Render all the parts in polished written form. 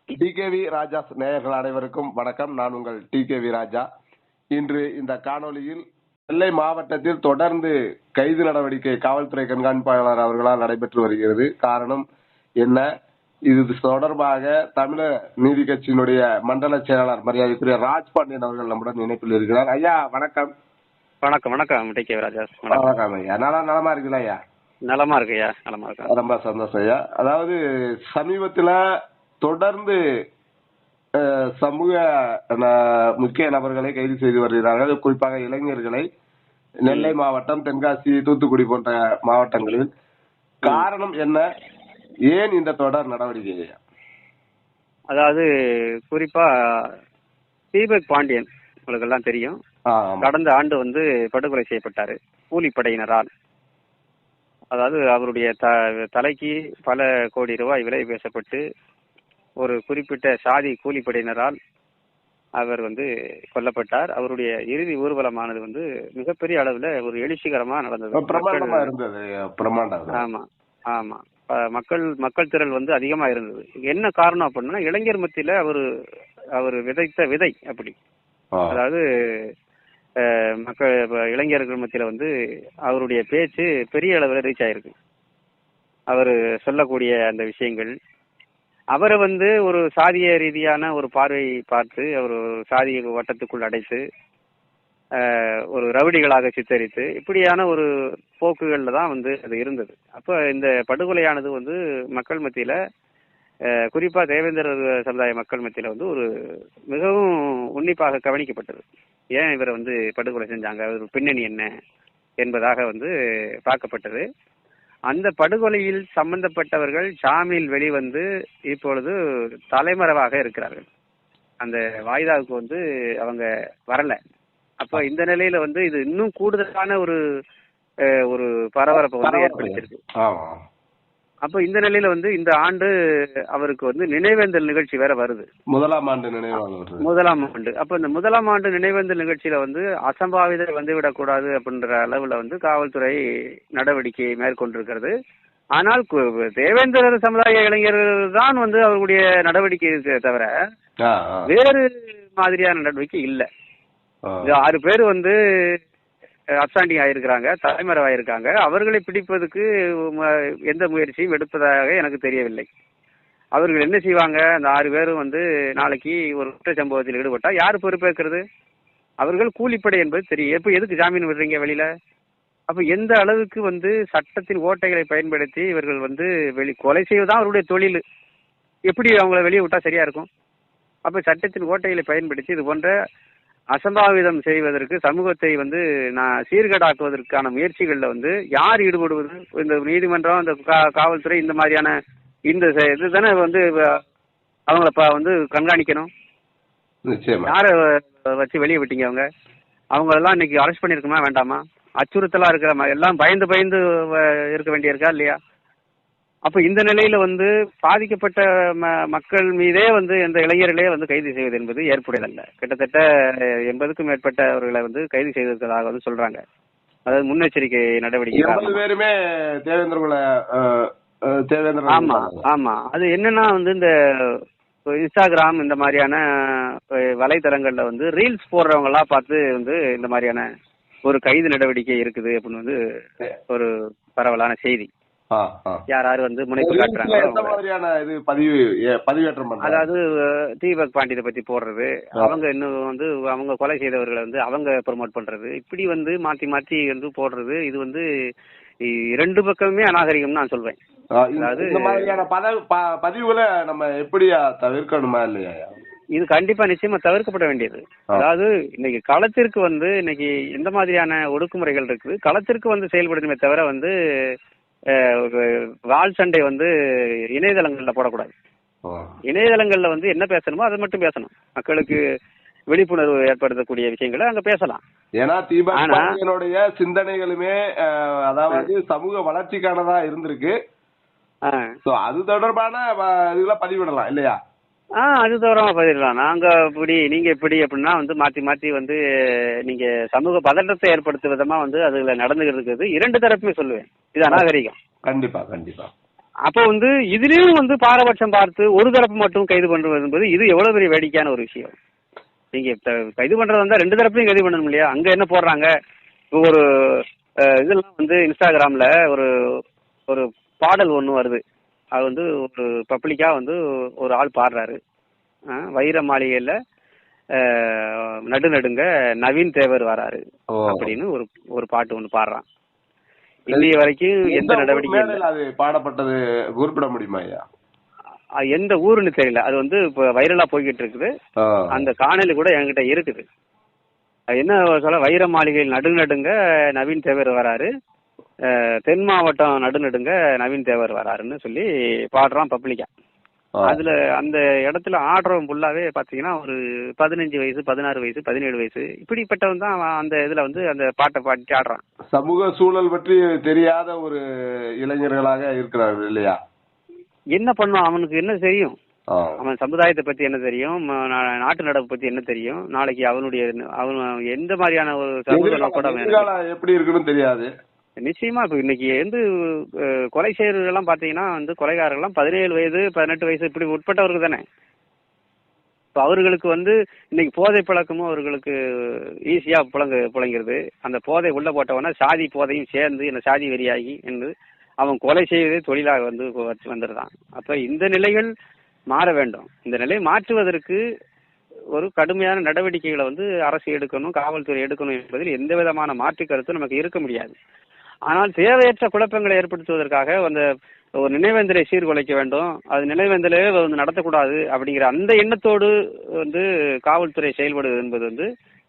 DKV ராஜா நேயர்கள் அனைவருக்கும் வணக்கம். நான் உங்கள் டிகேவி ராஜா. இன்று இந்த காணொளியில் நெல்லை மாவட்டத்தில் தொடர்ந்து கைது நடவடிக்கை காவல்துறை கண்காணிப்பாளர் அவர்களால் நடைபெற்று வருகிறது. காரணம் என்ன? இது தொடர்பாக தமிழக நீதி கட்சியினுடைய மண்டல செயலாளர் மரியாதைக்குரிய ராஜ்பாண்டியன் அவர்கள் நம்முடன் இணைப்பில் இருக்கிறார். ஐயா வணக்கம். வணக்கம் வணக்கம் டிகேவி ராஜா. வணக்கம் ஐயா. நலமா இருக்குல்ல ஐயா? நலமா இருக்கு ஐயா, நலமா இருக்கு. ரொம்ப சந்தோஷம் ஐயா. அதாவது சமீபத்துல தொடர்ந்து சமூக முக்கிய நபர்களை கைது செய்து வருகிறார்கள். குறிப்பாக இளைஞர்களை நெல்லை மாவட்டம், தென்காசி, தூத்துக்குடி போன்ற மாவட்டங்களில். காரணம் என்ன? ஏன் இந்த தொடர் நடவடிக்கை? அதாவது குறிப்பா தீபக் பாண்டியன் உங்களுக்கு எல்லாம் தெரியும். கடந்த ஆண்டு வந்து படுகொலை செய்யப்பட்டாரு கூலிப்படையினரால். அதாவது அவருடைய தலைக்கு பல கோடி ரூபாய் விலை பேசப்பட்டு ஒரு குறிப்பிட்ட சாதி கூலிப்படையினரால் அவர் வந்து கொல்லப்பட்டார். அவருடைய இறுதி ஊர்வலமானது வந்து மிகப்பெரிய அளவுல ஒரு எழுச்சிகரமா நடந்தது. ஆமா ஆமா, மக்கள் திரள் வந்து அதிகமா இருந்தது. என்ன காரணம் அப்படின்னா, இளைஞர் மத்தியில அவர் விதைத்த விதை அப்படி. அதாவது இளைஞர்கள் மத்தியில வந்து அவருடைய பேச்சு பெரிய அளவில் ரீச் ஆயிருக்கு. அவர் சொல்லக்கூடிய அந்த விஷயங்கள், அவரை வந்து ஒரு சாதிய ரீதியான ஒரு பார்வை பார்த்து அவர் சாதிய வட்டத்துக்குள் அடைத்து ஒரு ரவுடிகளாக சித்தரித்து இப்படியான ஒரு போக்குகளில் தான் வந்து அது இருந்தது. அப்போ இந்த படுகொலையானது வந்து மக்கள் மத்தியில, குறிப்பா தேவேந்திர சமுதாய மக்கள் மத்தியில வந்து ஒரு மிகவும் உன்னிப்பாக கவனிக்கப்பட்டது. ஏன் இவரை வந்து படுகொலை செஞ்சாங்க, ஒரு பின்னணி என்ன என்பதாக வந்து பார்க்கப்பட்டது. அந்த படுகொலையில் சம்பந்தப்பட்டவர்கள் ஜாமீனில் வெளிவந்து இப்பொழுது தலைமறைவாக இருக்கிறார்கள். அந்த வாய்தாவுக்கு வந்து அவங்க வரல. அப்ப இந்த நிலையில வந்து இது இன்னும் கூடுதலான ஒரு பரபரப்பை வந்து ஏற்படுத்தியிருக்கு. அப்ப இந்த நிலையில வந்து இந்த ஆண்டு அவருக்கு வந்து நினைவேந்தல் நிகழ்ச்சி வேற வருது. முதலாம் ஆண்டு. அப்ப இந்த முதலாம் ஆண்டு நினைவேந்தல் நிகழ்ச்சியில வந்து அசம்பாவிதம் வந்துவிடக்கூடாது அப்படின்ற அளவுல வந்து காவல்துறை நடவடிக்கை மேற்கொண்டிருக்கிறது. ஆனால் தேவேந்திர சமுதாய இளைஞர்கள் தான் வந்து அவர்களுடைய நடவடிக்கை இருக்க தவிர வேறு மாதிரியான நடவடிக்கை இல்லை. 6 பேர் வந்து அப்சாண்டிங் ஆயிருக்கிறாங்க, தலைமறைவாயிருக்காங்க. அவர்களை பிடிப்பதற்கு எந்த முயற்சியும் எடுப்பதாக எனக்கு தெரியவில்லை. அவர்கள் என்ன செய்வாங்க? அந்த 6 பேரும் வந்து நாளைக்கு ஒரு குற்ற சம்பவத்தில் ஈடுபட்டா யார் பொறுப்பேற்கிறது? அவர்கள் கூலிப்படை என்பது தெரியும். எப்ப எதுக்கு ஜாமீன் விடுறீங்க வெளியில? அப்ப எந்த அளவுக்கு வந்து சட்டத்தின் ஓட்டைகளை பயன்படுத்தி இவர்கள் வந்து கொலை செய்வதுதான் அவருடைய தொழில். எப்படி அவங்கள வெளியே விட்டா சரியா இருக்கும்? அப்ப சட்டத்தின் ஓட்டைகளை பயன்படுத்தி இது போன்ற அசம்பாவிதம் செய்வதற்கு, சமூகத்தை வந்து சீர்கேடாக்குவதற்கான முயற்சிகள்ல வந்து யார் ஈடுபடுவது? இந்த நீதிமன்றம், இந்த காவல்துறை, இந்த மாதிரியான இந்த இதுதானே வந்து அவங்கள வந்து கண்காணிக்கணும். யாரை வச்சு வெளியே விட்டீங்க? அவங்களெல்லாம் இன்னைக்கு அரெஸ்ட் பண்ணிருக்குமா வேண்டாமா? அச்சுறுத்தலா இருக்கிற எல்லாம் பயந்து இருக்க வேண்டியிருக்கா இல்லையா? அப்ப இந்த நிலையில வந்து பாதிக்கப்பட்ட மக்கள் மீதே வந்து இந்த இளைஞர்களே வந்து கைது செய்வது என்பது ஏற்புடையதல்ல. கிட்டத்தட்ட 80க்கும் மேற்பட்டவர்களை வந்து கைது செய்திருக்கிறதாக வந்து சொல்றாங்க. அதாவது முன்னெச்சரிக்கை நடவடிக்கை. ஆமா ஆமா, அது என்னன்னா வந்து இந்த இன்ஸ்டாகிராம் இந்த மாதிரியான வலைதளங்கள்ல வந்து ரீல்ஸ் போடுறவங்க எல்லாம் பார்த்து வந்து இந்த மாதிரியான ஒரு கைது நடவடிக்கை இருக்குது அப்படின்னு வந்து ஒரு பரவலான செய்தி. யாராரு வந்து முனைப்பு காட்டுறாங்க, அதாவது தீபக் பாண்டியனை பத்தி போடுறது, அவங்க இன்னும் வந்து அவங்க கொலை செய்தவர்களை வந்து அவங்க ப்ரமோட் பண்றது, இப்படி வந்து மாத்தி மாத்தி வந்து போடுறது. இது வந்து 2 பக்கமுமே அநாகரிகம் நான் சொல்வேன். அதாவது பதிவுகளை நம்ம எப்படியா தவிர்க்கணுமா இல்லையா? இது கண்டிப்பா நிச்சயமா தவிர்க்கப்பட வேண்டியது. அதாவது இன்னைக்கு களத்திற்கு வந்து இன்னைக்கு எந்த மாதிரியான ஒடுக்குமுறைகள் இருக்குது, களத்திற்கு வந்து செயல்படணுமே தவிர வந்து வால் சண்டை வந்து இணையதளங்கள்ல போடக்கூடாது. இணையதளங்கள்ல வந்து என்ன பேசணுமோ அதை மட்டும் பேசணும். மக்களுக்கு விழிப்புணர்வு ஏற்படுத்தக்கூடிய விஷயங்களை அங்க பேசலாம். ஏன்னா தீபாவளியுடைய சிந்தனைகளுமே அதாவது சமூக வளர்ச்சிக்கானதா இருந்திருக்கு. அது தொடர்பான இதெல்லாம் பதிவிடலாம் இல்லையா? அது தவிரமா பதிவிடலாம். நாங்க இப்படி நீங்க எப்படி அப்படின்னா வந்து மாத்தி மாத்தி வந்து நீங்க சமூக பதற்றத்தை ஏற்படுத்தும் விதமா வந்து அதுல நடந்துகிட்டு இருக்குது. 2 தரப்புமே சொல்லுவேன், இது அநாகரிகம். கண்டிப்பா கண்டிப்பா. அப்போ வந்து இதுலயும் வந்து பாரபட்சம் பார்த்து ஒரு தரப்பு மட்டும் கைது பண்றது என்பது இது எவ்வளவு பெரிய வேடிக்கையான ஒரு விஷயம். நீங்க கைது பண்றது வந்தா ரெண்டு தரப்பையும் கைது பண்ணணும் இல்லையா? அங்க என்ன போடுறாங்க, இப்போ ஒரு இதெல்லாம் வந்து இன்ஸ்டாகிராம்ல ஒரு ஒரு பாடல் ஒன்று வருது. அது வந்து ஒரு பப்ளிக்கா வந்து ஒரு ஆள் பாடுறாரு. வைர மாளிகையில் நடுநடுங்க நவீன் தேவர் வராரு அப்படின்னு ஒரு ஒரு பாட்டு ஒன்று பாடுறான். இந்திய வரைக்கும் எந்த நடவடிக்கையும் அது பாடப்பட்டது குறிப்பிட முடியுமா ஐயா? எந்த ஊருன்னு தெரியல. அது வந்து இப்போ வைரலா போய்கிட்டு இருக்குது. அந்த காணொலி கூட என்கிட்ட இருக்குது. என்ன சொல்ல, வைர மாளிகையில் நடுநடுங்க நவீன் தேவர் வராரு, தென் மாவட்டம் நடுநடுங்க நவீன் தேவர் வராருன்னு சொல்லி பாடுறான் பப்ளிக்கா. அதுல அந்த இடத்துல ஆடுறவன் ஃபுல்லாவே பாத்தீங்கன்னா ஒரு 15 வயசு 16 வயசு 17 வயசு இப்படிப்பட்டவன் தான் அந்த இதுல வந்து அந்த பாட்டை பாடி ஆடுறான். சமூக சூழல் பற்றி தெரியாத ஒரு இளைஞர்களாக இருக்கிறார்கள் இல்லையா? என்ன பண்ணும், அவனுக்கு என்ன தெரியும்? அவன் சமுதாயத்தை பத்தி என்ன தெரியும், நாட்டு நடப்பு பத்தி என்ன தெரியும், நாளைக்கு அவன் எந்த மாதிரியான ஒரு சமூக எப்படி இருக்குன்னு தெரியாது. நிச்சயமா இப்ப இன்னைக்கு வந்து கொலை செய்யறவர்கள்லாம் பாத்தீங்கன்னா வந்து கொலைகாரர்கள்லாம் 17 வயது 18 வயசு இப்படி உட்பட்டவர்கள் தானே. இப்போ அவர்களுக்கு வந்து இன்னைக்கு போதை பழக்கமும் அவர்களுக்கு ஈஸியா புழங்கிறது. அந்த போதை உள்ள போட்டவன சாதி போதையும் சேர்ந்து என்ன சாதி வெறியாகி என்று அவன் கொலை செய்வதே தொழிலாக வந்து வந்துடுறான். அப்ப இந்த நிலைகள் மாற வேண்டும். இந்த நிலையை மாற்றுவதற்கு ஒரு கடுமையான நடவடிக்கைகளை வந்து அரசு எடுக்கணும், காவல்துறை எடுக்கணும் என்பதில் எந்த விதமான மாற்று கருத்தும் நமக்கு இருக்க முடியாது. ஆனால் தேவையற்ற குழப்பங்களை ஏற்படுத்துவதற்காக அந்த ஒரு நினைவேந்தலை சீர்குலைக்க வேண்டும், அது நினைவேந்தலே வந்து நடத்தக்கூடாது அப்படிங்கிற அந்த எண்ணத்தோடு வந்து காவல்துறை செயல்படுவது என்பது வந்து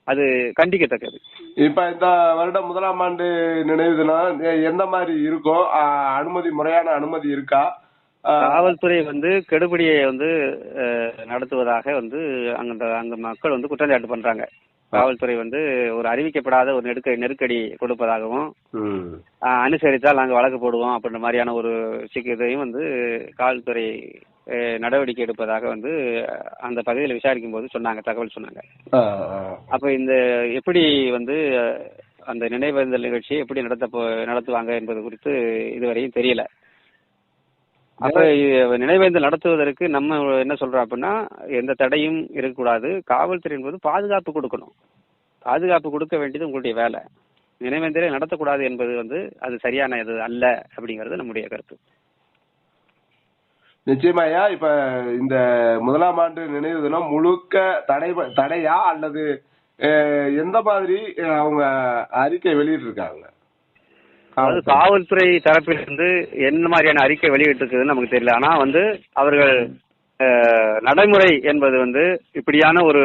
அது கண்டிக்கத்தக்கது. இப்ப இந்த வருடம் 1ஆம் ஆண்டு நினைவு தினம் எந்த மாதிரி இருக்கும்? முறையான அனுமதி இருக்கா? காவல்துறை வந்து கெடுபிடியை வந்து நடத்துவதாக வந்து அங்க மக்கள் வந்து குற்றச்சாட்டு பண்றாங்க. காவல்துறை வந்து ஒரு அறிவிக்கப்படாத ஒரு நெருக்கடி கொடுப்பதாகவும், அனுசரித்தால் நாங்கள் வழக்கு போடுவோம் அப்படின்ற மாதிரியான ஒரு இதையும் வந்து காவல்துறை நடவடிக்கை எடுப்பதாக வந்து அந்த பகுதியில் விசாரிக்கும் போது சொன்னாங்க, தகவல் சொன்னாங்க. அப்ப இந்த எப்படி வந்து அந்த நினைவேந்தல் நிகழ்ச்சியை எப்படி நடத்துவாங்க என்பது குறித்து இதுவரையும் தெரியல. அப்ப நினைவேந்தல் நடத்துவதற்கு நம்ம என்ன சொல்றோம் அப்படின்னா, எந்த தடையும் இருக்கக்கூடாது. காவல்துறை என்பது பாதுகாப்பு கொடுக்கணும். பாதுகாப்பு கொடுக்க வேண்டியது உங்களுடைய வேலை. நினைவேந்தலை நடத்தக்கூடாது என்பது வந்து அது சரியானது அல்ல அப்படிங்கிறது நம்முடைய கருத்து. நிச்சயமாயா. இப்ப இந்த 1ஆம் ஆண்டு நினைவு தினம் முழுக்க தடையா அல்லது எந்த மாதிரி அவங்க அறிக்கை வெளியிட்டிருக்காங்க? அதாவது காவல்துறை தரப்பிலிருந்து என்ன மாதிரியான அறிக்கை வெளியிட்டிருக்குதுன்னு நமக்கு தெரியல. ஆனா வந்து அவர்கள் நடைமுறை என்பது வந்து இப்படியான ஒரு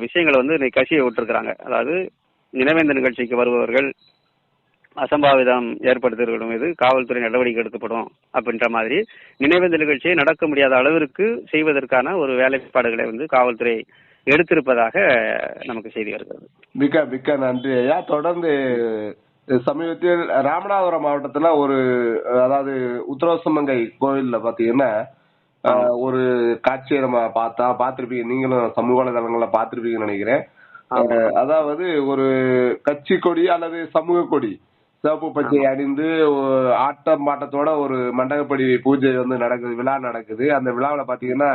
விஷயங்களை வந்து இன்னைக்கு கசிய விட்டுருக்குறாங்க. அதாவது நினைவேந்த நிகழ்ச்சிக்கு வருபவர்கள் அசம்பாவிதம் ஏற்படுத்துவர்கள் மீது காவல்துறை நடவடிக்கை எடுக்கப்படும் அப்படின்ற மாதிரி நினைவேந்த நிகழ்ச்சியை நடக்க முடியாத அளவிற்கு செய்வதற்கான ஒரு வேலைப்பாடுகளை வந்து காவல்துறை எடுத்திருப்பதாக நமக்கு செய்தி வருகிறது. மிக்க மிக்க நன்றி ஐயா. தொடர்ந்து சமீபத்தில் ராமநாதபுரம் மாவட்டத்துல ஒரு அதாவது உத்தரவசமங்கை கோவில்ல பாத்தீங்கன்னா ஒரு காட்சியை நம்ம பார்த்திருப்பீங்க, நீங்களும் சமூக வலைதளங்கள்ல பார்த்திருப்பீங்கன்னு நினைக்கிறேன். அதாவது ஒரு கட்சி கொடி அல்லது சமூக கொடி சிவப்பு பச்சை அணிந்து ஆட்டம் பாட்டத்தோட ஒரு மண்டகப்படி பூஜை வந்து நடக்குது, விழா நடக்குது. அந்த விழாவில் பாத்தீங்கன்னா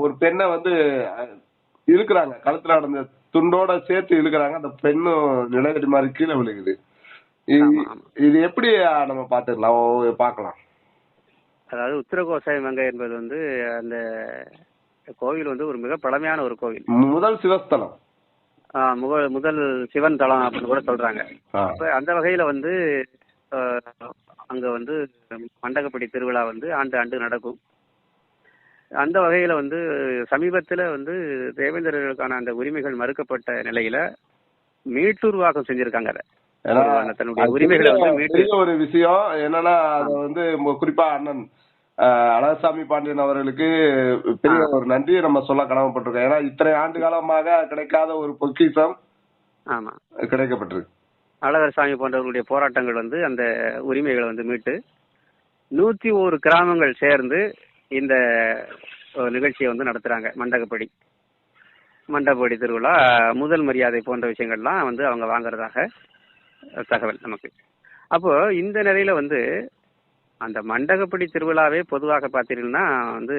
ஒரு பெண்ணை வந்து இழுக்கிறாங்க, கழுத்துல நடந்த துண்டோட சேர்த்து இழுக்கிறாங்க. அந்த பெண்ணும் நிலவடி மாதிரி கீழே விழுகுது. இது எப்படி நம்ம பார்க்கலாம்? அதாவது உத்தரகோசாய மங்கை என்பது வந்து அந்த கோவில் வந்து ஒரு மிக பழமையான ஒரு கோவில், முதல் சிவஸ்தலம், முதல் சிவன் தலம் அப்படின்னு கூட சொல்றாங்க. அந்த வகையில வந்து அங்க வந்து மண்டகப்படி திருவிழா வந்து ஆண்டு நடக்கும். அந்த வகையில வந்து சமீபத்துல வந்து தேவேந்திரர்களுக்கான அந்த உரிமைகள் மறுக்கப்பட்ட நிலையில மீட்டுருவாக்கம் செஞ்சிருக்காங்க. அதை தன்னுடைய உரிமைகளை வந்து ஒரு விஷயம் என்னன்னா, அத வந்து குறிப்பா அண்ணன் அழகசாமி பாண்டியன் அவர்களுக்கு பெரிய ஒரு நன்றியை நம்ம சொல்ல கடமைப்பட்டிருக்கோம். ஏன்னா இத்தனை ஆண்டு காலமாக கிடைக்காத ஒரு பொக்கிஷம் கிடைக்கப்பட்டிருக்கு. அழகர்சாமி போன்றவர்களுடைய போராட்டங்கள் வந்து அந்த உரிமைகளை வந்து மீட்டு 101 கிராமங்கள் சேர்ந்து இந்த நிகழ்ச்சியை வந்து நடத்துறாங்க. மண்டபப்படி திருவிழா, முதல் மரியாதை போன்ற விஷயங்கள்லாம் வந்து அவங்க வாங்குறதாக தகவல் நமக்கு. அப்போ இந்த நிலையில வந்து அந்த மண்டகப்படி திருவிழாவே பொதுவாக பார்த்தீங்கன்னா வந்து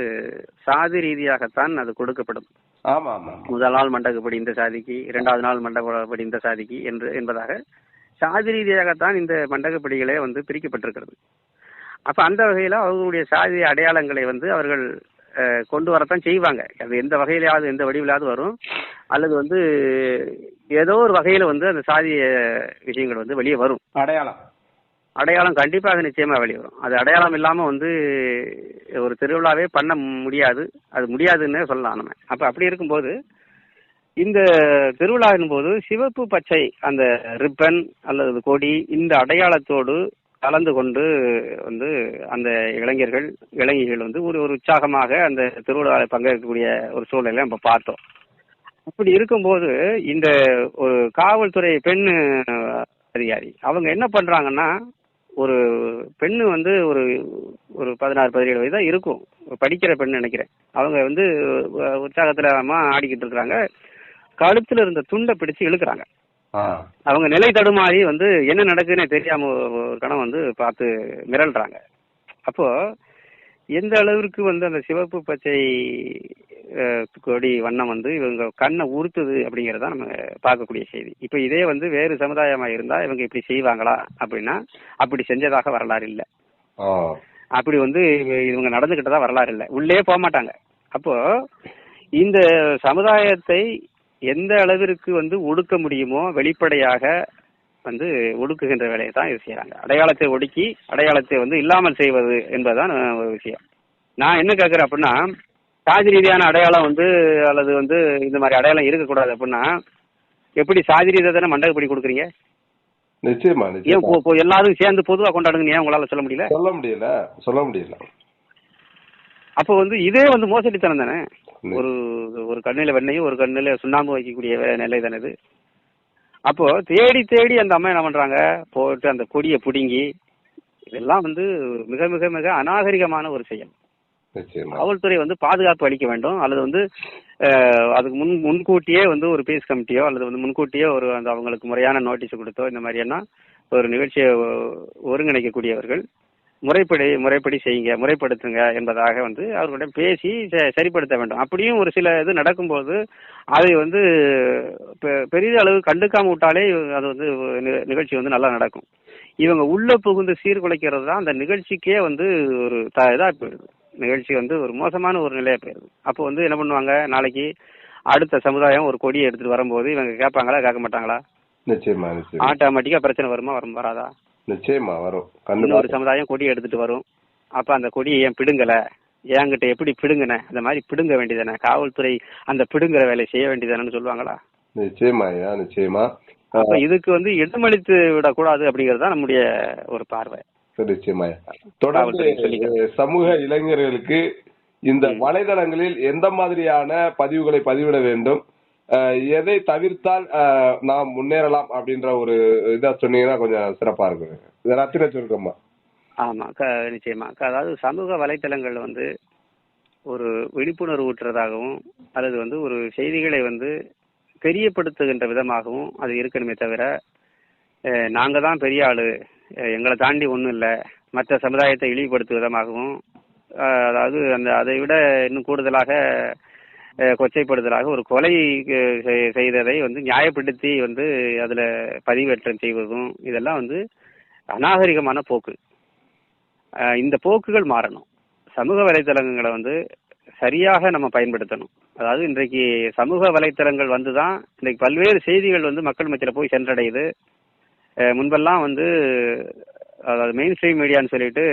சாதி ரீதியாகத்தான் அது கொடுக்கப்படும். ஆமா ஆமா. முதல் நாள் மண்டகப்படி இந்த சாதிக்கு, இரண்டாவது நாள் மண்டகப்படி இந்த சாதிக்கு என்பதாக சாதி ரீதியாகத்தான் இந்த மண்டகப்படிகளே வந்து பிரிக்கப்பட்டிருக்கிறது. அப்ப அந்த வகையில அவர்களுடைய சாதி அடையாளங்களை வந்து அவர்கள் கொண்டு வரத்தான் செய்வாங்க. அது எந்த வகையிலாவது எந்த வடிவிலாவது வரும், அல்லது வந்து ஏதோ ஒரு வகையில வந்து அந்த சாதிய விஷயங்கள் வந்து வெளியே வரும். அடையாளம் கண்டிப்பாக நிச்சயமா வெளியே வரும். அது அடையாளம் இல்லாம வந்து ஒரு திருவிழாவே பண்ண முடியாது, அது முடியாதுன்னு சொல்லலாம் நம்ம. அப்ப அப்படி இருக்கும்போது இந்த திருவிழாவின் போது சிவப்பு பச்சை அந்த ரிப்பன் அல்லது கொடி இந்த அடையாளத்தோடு கலந்து கொண்டு வந்து அந்த இளைஞர்கள் வந்து ஒரு உற்சாகமாக அந்த திருவிழாவில் பங்கேற்கக்கூடிய ஒரு சூழ்நிலை நம்ம பார்த்தோம். அப்படி இருக்கும்போது இந்த ஒரு காவல்துறை பெண் அதிகாரி அவங்க என்ன பண்றாங்கன்னா, ஒரு பெண்ணு வந்து ஒரு 16-17 வயது தான் இருக்கும், படிக்கிற பெண் நினைக்கிறேன். அவங்க வந்து உற்சாகத்துல ஆடிக்கிட்டு இருக்கிறாங்க. கழுத்துல இருந்த துண்டை பிடிச்சு இழுக்கிறாங்க. அவங்க நிலை தடுமாறி வந்து என்ன நடக்குதுன்னு தெரியாம ஒரு கணம் வந்து பார்த்து மிரள்றாங்க. அப்போ எந்த அளவிற்கு வந்து அந்த சிவப்பு பச்சை கொடி வண்ணம் வந்து இவங்க கண்ணை உறுத்துது அப்படிங்கறத நம்ம பார்க்கக்கூடிய செய்தி. இப்ப இதே வந்து வேறு சமுதாயமா இருந்தா இவங்க இப்படி செய்வாங்களா அப்படின்னா அப்படி செஞ்சதாக வரலாறு இல்லை. அப்படி வந்து இவங்க நடந்துகிட்டதா வரலாறு இல்லை, உள்ளே போக மாட்டாங்க. அப்போ இந்த சமுதாயத்தை எந்த அளவிற்கு வந்து ஒடுக்க முடியுமோ வெளிப்படையாக வந்து ஒடுக்குகின்ற வேலையை தான் இது செய்யறாங்க. அடையாளத்தை ஒடுக்கி அடையாளத்தை வந்து இல்லாமல் செய்வது என்பதுதான் ஒரு விஷயம். நான் என்ன கேட்கிறேன் அப்படின்னா, சாதி ரீதியான அடையாளம் வந்து அல்லது வந்து இந்த மாதிரி அடையாளம் இருக்கக்கூடாது அப்படின்னா எப்படி சாதி ரீதியா தானே மண்டகப்படி கொடுக்குறீங்க? நிச்சயமா. ஏன் எல்லாரும் சேர்ந்து பொதுவாக கொண்டாடுங்க, ஏன் உங்களால சொல்ல முடியல? அப்போ வந்து இதே வந்து மோசடித்தனம் தானே. ஒரு கண்ணில வெண்ணையும் ஒரு கண்ணில சுண்ணாம்பு வைக்கக்கூடிய நிலை தானே இது. அப்போ தேடி அந்த அம்மா என்ன பண்றாங்க, போட்டு அந்த கொடியை பிடுங்கி, இதெல்லாம் வந்து மிக மிக மிக அநாகரிகமான ஒரு செயல். காவல்துறை வந்து பாதுகாப்பு அளிக்க வேண்டும், அல்லது வந்து அதுக்கு முன்கூட்டியே வந்து ஒரு பீஸ் கமிட்டியோ அல்லது வந்து முன்கூட்டியே ஒரு அந்த அவங்களுக்கு முறையான நோட்டீஸ் கொடுத்தோ இந்த மாதிரியான ஒரு நிகழ்ச்சியை ஒருங்கிணைக்கக்கூடியவர்கள் முறைப்படி செய்யுங்க, முறைப்படுத்துங்க என்பதாக வந்து அவர்களிடம் பேசி சரிப்படுத்த வேண்டும். அப்படியும் ஒரு சில இது நடக்கும்போது அதை வந்து பெரிய அளவு கண்டுக்காம விட்டாலே அது வந்து நிகழ்ச்சி வந்து நல்லா நடக்கும். இவங்க உள்ள புகுந்து சீர்குலைக்கிறது தான் அந்த நிகழ்ச்சிக்கே வந்து ஒரு இதாக போயிடுது. நிகழ்ச்சி வந்து ஒரு மோசமான ஒரு நிலையா போயிடுது. அப்போ வந்து என்ன பண்ணுவாங்க, நாளைக்கு அடுத்த சமுதாயம் ஒரு கொடியை எடுத்துட்டு வரும்போது இவங்க கேட்பாங்களா கேட்க மாட்டாங்களா? நிச்சயமா. ஆட்டோமேட்டிக்கா பிரச்சனை வருமா வராதா? நிச்சயமா வரும். இன்னொரு சமுதாயம் கொடி எடுத்துட்டு வரும். அப்ப அந்த கொடியை ஏன் பிடுங்கல, என்கிட்ட எப்படி பிடுங்கின, அந்த மாதிரி பிடுங்க வேண்டியதானே, காவல்துறை அந்த பிடுங்குற வேலையை செய்ய வேண்டியதானு சொல்லுவாங்களா? நிச்சயமா. அப்ப இதுக்கு வந்து இடமளித்து விடக்கூடாது அப்படிங்கறதுதான் நம்முடைய ஒரு பார்வை. நிச்சயமா. தொடர்ந்து சமூக இளைஞர்களுக்கு இந்த வலைதளங்களில் எந்த மாதிரியான பதிவுகளை பதிவிட வேண்டும், எதை தவிர்த்தால் நாம் முன்னேறலாம் அப்படின்ற ஒரு இதா சொன்னீங்கன்னா கொஞ்சம் சிறப்பா இருக்கும். ரத்தின சுருக்கமா. ஆமா, நிச்சயமா. அதாவது சமூக வலைத்தளங்கள் வந்து ஒரு விழிப்புணர்வு ஊட்டுறதாகவும் அல்லது வந்து ஒரு செய்திகளை வந்து தெரியப்படுத்துகின்ற விதமாகவும் அது இருக்கணுமே தவிர, நாங்க தான் பெரிய ஆளு, எங்களை தாண்டி ஒன்றும் இல்லை, மற்ற சமுதாயத்தை இழிவுபடுத்தும் விதமாகவும், அதாவது அதை விட இன்னும் கூடுதலாக கொச்சைப்படுத்தலாக ஒரு கொலை செய்ததை வந்து நியாயப்படுத்தி வந்து அதுல பதிவேற்றம் செய்வதும் இதெல்லாம் வந்து அநாகரிகமான போக்கு. இந்த போக்குகள் மாறணும். சமூக வலைத்தளங்களை வந்து சரியாக நம்ம பயன்படுத்தணும். அதாவது இன்றைக்கு சமூக வலைத்தளங்கள் வந்துதான் இன்றைக்கு பல்வேறு செய்திகள் வந்து மக்கள் மத்தியில போய் சென்றடையுது. முன்பெல்லாம் வந்து அதாவது மெயின் ஸ்ட்ரீம் மீடியான்னு சொல்லிட்டு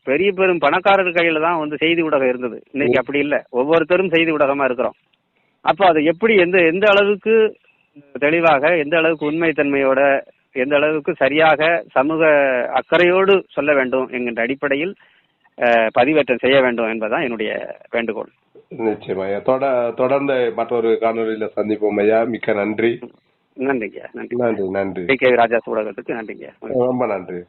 பெரிய பெரும் பணக்காரர் கையில தான் வந்து செய்தி ஊடகம் இருந்தது. இன்னைக்கு அப்படி இல்லை, ஒவ்வொருத்தரும் செய்தி ஊடகமா இருக்கிறோம். அப்போ அதை எப்படி எந்த அளவுக்கு தெளிவாக, எந்த அளவுக்கு உண்மைத்தன்மையோட, எந்த அளவுக்கு சரியாக சமூக அக்கறையோடு சொல்ல வேண்டும் என்கின்ற அடிப்படையில் பதிவேற்றம் செய்ய வேண்டும் என்பதுதான் என்னுடைய வேண்டுகோள். நிச்சயமா. தொடர்ந்து மற்றொரு காணொலியில சந்திப்போம் ஐயா. மிக்க நன்றி. நன்றிங்க. நன்றி. டி.கே. ராஜா ஊடகத்துக்கு நன்றிங்க. ரொம்ப நன்றி.